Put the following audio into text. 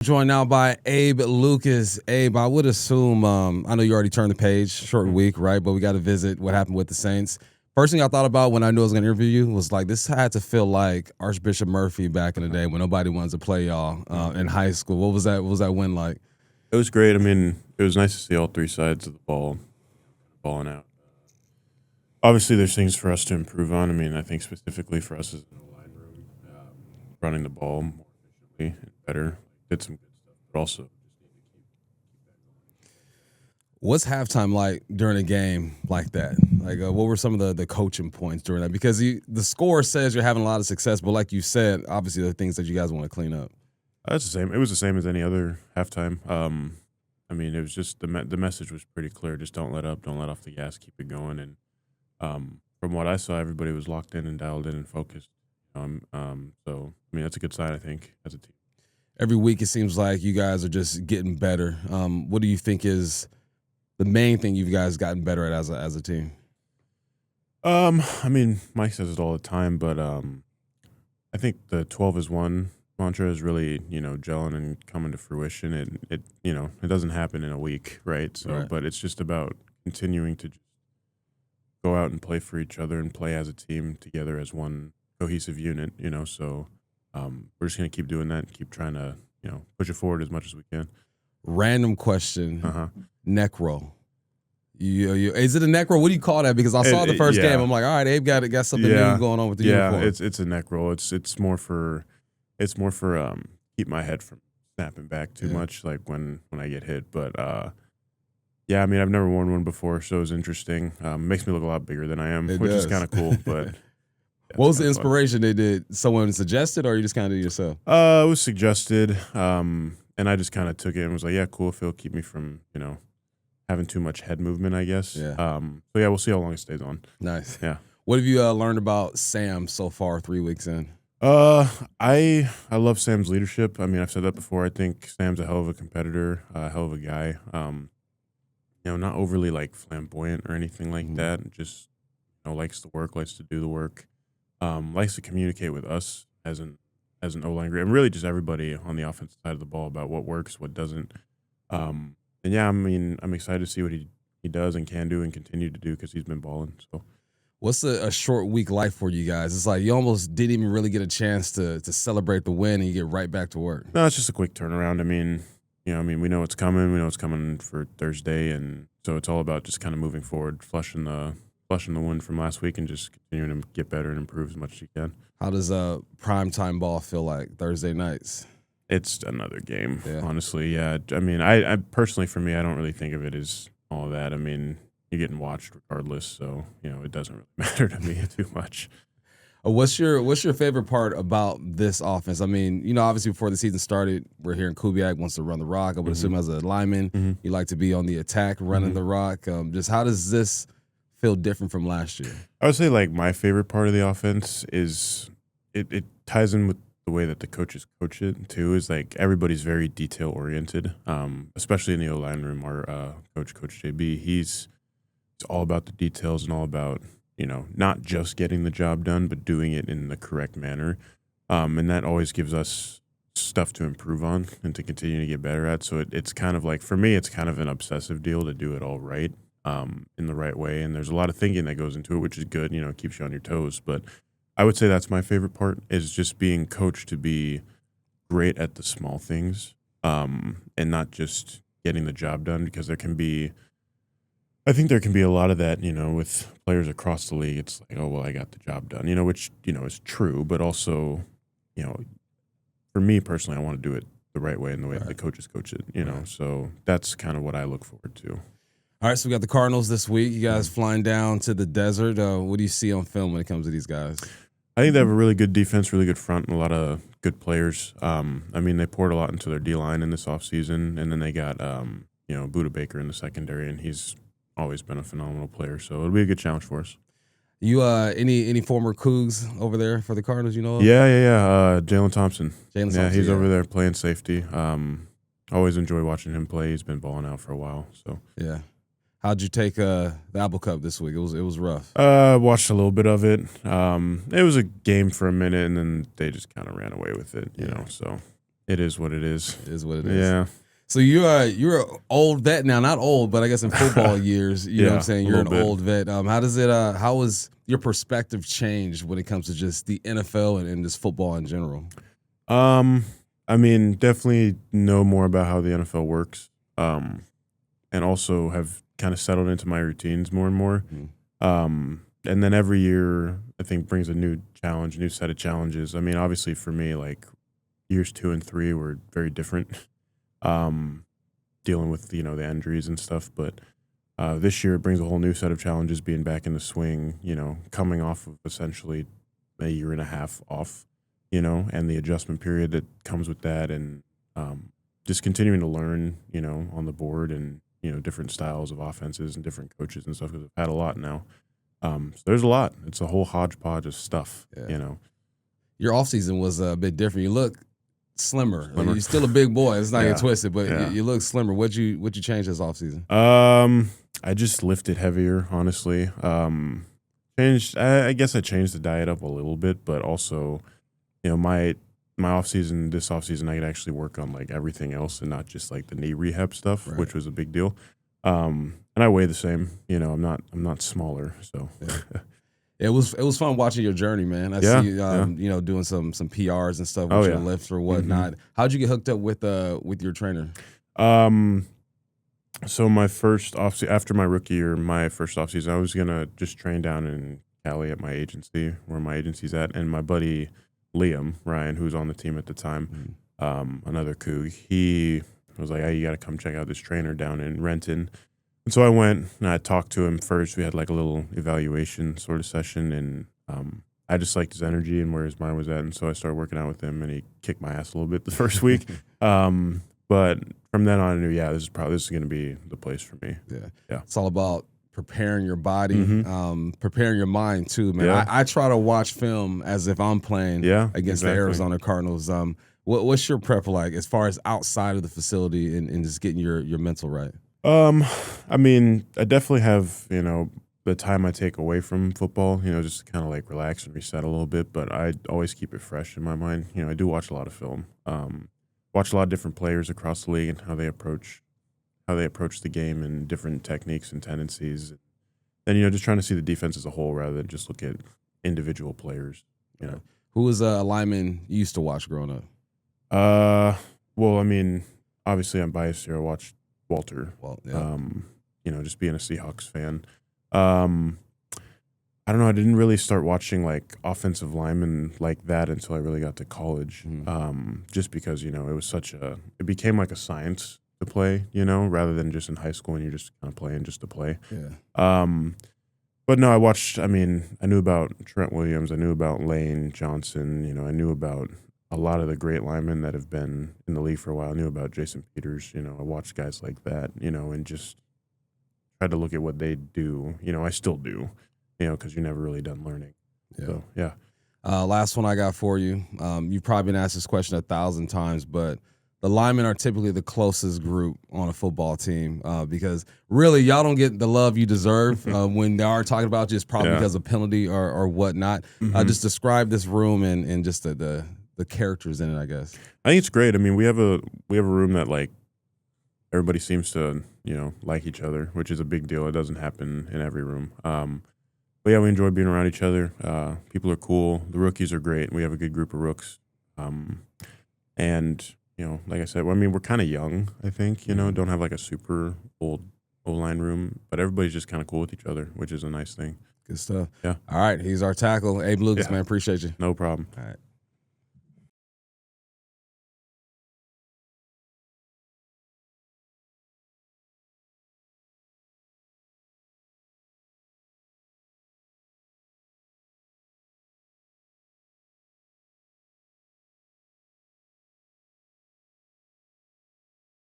Joined now by Abe Lucas. Abe, I would assume, I know you already turned the page, short week, right? But we got to visit what happened with the Saints. First thing I thought about when I knew I was going to interview you was like, this had to feel like Archbishop Murphy back in the day when nobody wanted to play y'all in high school. What was that? What was that win like? It was great. I mean, it was nice to see all three sides of the ball balling out. Obviously, there's things for us to improve on. I mean, I think specifically for us as an O-line room, running the ball more efficiently and better. Did some good stuff, but also just need to keep What's halftime like during a game like that? Like, what were some of the coaching points during that? Because the score says you're having a lot of success, but like you said, obviously there are things that you guys want to clean up. That's the same. It was the same as any other halftime. I mean, it was just the message was pretty clear. Just don't let up, don't let off the gas, keep it going. And from what I saw, everybody was locked in and dialed in and focused. So I mean, that's a good sign, I think, as a team. Every week it seems like you guys are just getting better. What do you think is the main thing you guys gotten better at as a team? I mean, Mike says it all the time, but I think the 12 is 1 mantra is really, gelling and coming to fruition. It doesn't happen in a week, right? So, Right. But it's just about continuing to just go out and play for each other and play as a team together as one cohesive unit, So we're just going to keep doing that and keep trying to, push it forward as much as we can. Random question. Neck roll. Is it a neck roll? What do you call that? Because I saw the first game. I'm like, all right, Abe got something new going on with the uniform. Yeah, it's a neck roll. It's more for keep my head from snapping back too much, like when I get hit. But I mean, I've never worn one before, so it was interesting. Makes me look a lot bigger than I am, which is kind of cool. But what was the inspiration? Did someone suggest it, or you just kind of did it yourself? It was suggested, and I just kind of took it and was like, yeah, cool. If it'll keep me from having too much head movement, I guess. Yeah. So yeah, we'll see how long it stays on. Nice. Yeah. What have you learned about Sam so far 3 weeks in? I love Sam's leadership. I mean, I've said that before. I think Sam's a hell of a competitor, a hell of a guy. Not overly like flamboyant or anything like that. Just likes to work, likes to do the work, likes to communicate with us as an O-line group, and really just everybody on the offensive side of the ball about what works, what doesn't. And yeah, I mean, I'm excited to see what he does and can do and continue to do because he's been balling. So, what's a short week like for you guys? It's like you almost didn't even really get a chance to celebrate the win, and you get right back to work. No, it's just a quick turnaround. I mean, we know it's coming. We know it's coming for Thursday, and so it's all about just kind of moving forward, flushing the win from last week, and just continuing to get better and improve as much as you can. How does primetime ball feel like Thursday nights? It's another game, honestly. Yeah, I mean, I personally, for me, I don't really think of it as all that. I mean, you're getting watched regardless, so it doesn't really matter to me too much. What's your favorite part about this offense? I mean, obviously before the season started, we're hearing Kubiak wants to run the rock. I would assume as a lineman, you like to be on the attack, running the rock. Just how does this feel different from last year? I would say like my favorite part of the offense is it ties in with the way that the coaches coach it too. Is like everybody's very detail oriented, especially in the O-line room. Our Coach JB, it's all about the details and all about not just getting the job done, but doing it in the correct manner. And that always gives us stuff to improve on and to continue to get better at. So it's kind of like, for me, it's kind of an obsessive deal to do it all right, in the right way. And there's a lot of thinking that goes into it, which is good, keeps you on your toes. But I would say that's my favorite part, is just being coached to be great at the small things, and not just getting the job done, because I think there can be a lot of that, with players across the league. It's like, oh, well, I got the job done, which, is true. But also, for me personally, I want to do it the right way and the way that the coaches coach it, So that's kind of what I look forward to. All right, so we got the Cardinals this week. You guys flying down to the desert. What do you see on film when it comes to these guys? I think they have a really good defense, really good front, and a lot of good players. I mean, they poured a lot into their D-line in this offseason, and then they got, Budda Baker in the secondary, and he's always been a phenomenal player. So it'll be a good challenge for us. You any former Cougs over there for the Cardinals, you know of? Yeah. Jalen Thompson. Yeah, he's over there playing safety. Always enjoy watching him play. He's been balling out for a while. So yeah. How'd you take the Apple Cup this week? It was rough. Watched a little bit of it. It was a game for a minute, and then they just kind of ran away with it, you know. So It is what it is. It is what it is. Yeah. So you're an old vet now, not old, but I guess in football years, you know what I'm saying? You're an old vet. How has your perspective changed when it comes to just the NFL and just football in general? I mean, definitely know more about how the NFL works, and also have kind of settled into my routines more and more. And then every year, I think, brings a new challenge, a new set of challenges. I mean, obviously for me, like years 2 and 3 were very different, dealing with, the injuries and stuff. But this year it brings a whole new set of challenges, being back in the swing, coming off of essentially a year and a half off, and the adjustment period that comes with that, and just continuing to learn, on the board, and, different styles of offenses and different coaches and stuff, because I've had a lot now. So there's a lot. It's a whole hodgepodge of stuff, Your offseason was a bit different. You look slimmer. Like, you're still a big boy. It's not getting twisted, but you look slimmer. What'd you change this offseason? I just lifted heavier, honestly. I guess I changed the diet up a little bit, but also, my offseason, this offseason, I could actually work on like everything else and not just like the knee rehab stuff, which was a big deal. And I weigh the same. I'm not smaller, so. It was fun watching your journey, man. I see you, doing some PRs and stuff with your lifts or whatnot. How'd you get hooked up with your trainer? So my first after my rookie year, my first offseason, I was gonna just train down in Cali at my agency, where my agency's at, and my buddy Liam Ryan, who was on the team at the time, another Coug, he was like, "Hey, you got to come check out this trainer down in Renton." And so I went and I talked to him first. We had like a little evaluation sort of session, and I just liked his energy and where his mind was at. And so I started working out with him, and he kicked my ass a little bit the first week. But from then on, I knew, this is going to be the place for me. Yeah. It's all about preparing your body, preparing your mind too, man. I try to watch film as if I'm playing against the Arizona Cardinals. What's your prep like as far as outside of the facility and just getting your mental right? I mean, I definitely have, the time I take away from football, just to kind of like relax and reset a little bit, but I always keep it fresh in my mind. I do watch a lot of film, watch a lot of different players across the league and how they approach the game and different techniques and tendencies. And, just trying to see the defense as a whole rather than just look at individual players, Who was a lineman you used to watch growing up? Well, I mean, obviously I'm biased here. I watched Walter, just being a Seahawks fan. I don't know. I didn't really start watching like offensive linemen like that until I really got to college. Just because, it became like a science to play, rather than just in high school and you're just kind of playing just to play. But no, I knew about Trent Williams. I knew about Lane Johnson. I knew about a lot of the great linemen that have been in the league for a while. I knew about Jason Peters. I watched guys like that, and just tried to look at what they do. I still do, because you're never really done learning. So, last one I got for you. You've probably been asked this question 1,000 times, but the linemen are typically the closest group on a football team because really y'all don't get the love you deserve when they are talking about just probably because of penalty or whatnot. Just describe this room and just the characters in it, I guess. I think it's great. I mean, we have a room that like everybody seems to, like each other, which is a big deal. It doesn't happen in every room. But yeah, we enjoy being around each other. People are cool. The rookies are great. We have a good group of rooks. And, like I said, we're kind of young, I think, don't have like a super old O-line room, but everybody's just kind of cool with each other, which is a nice thing. Good stuff. Yeah. All right. He's our tackle. Abe Lucas, man. Appreciate you. No problem. All right.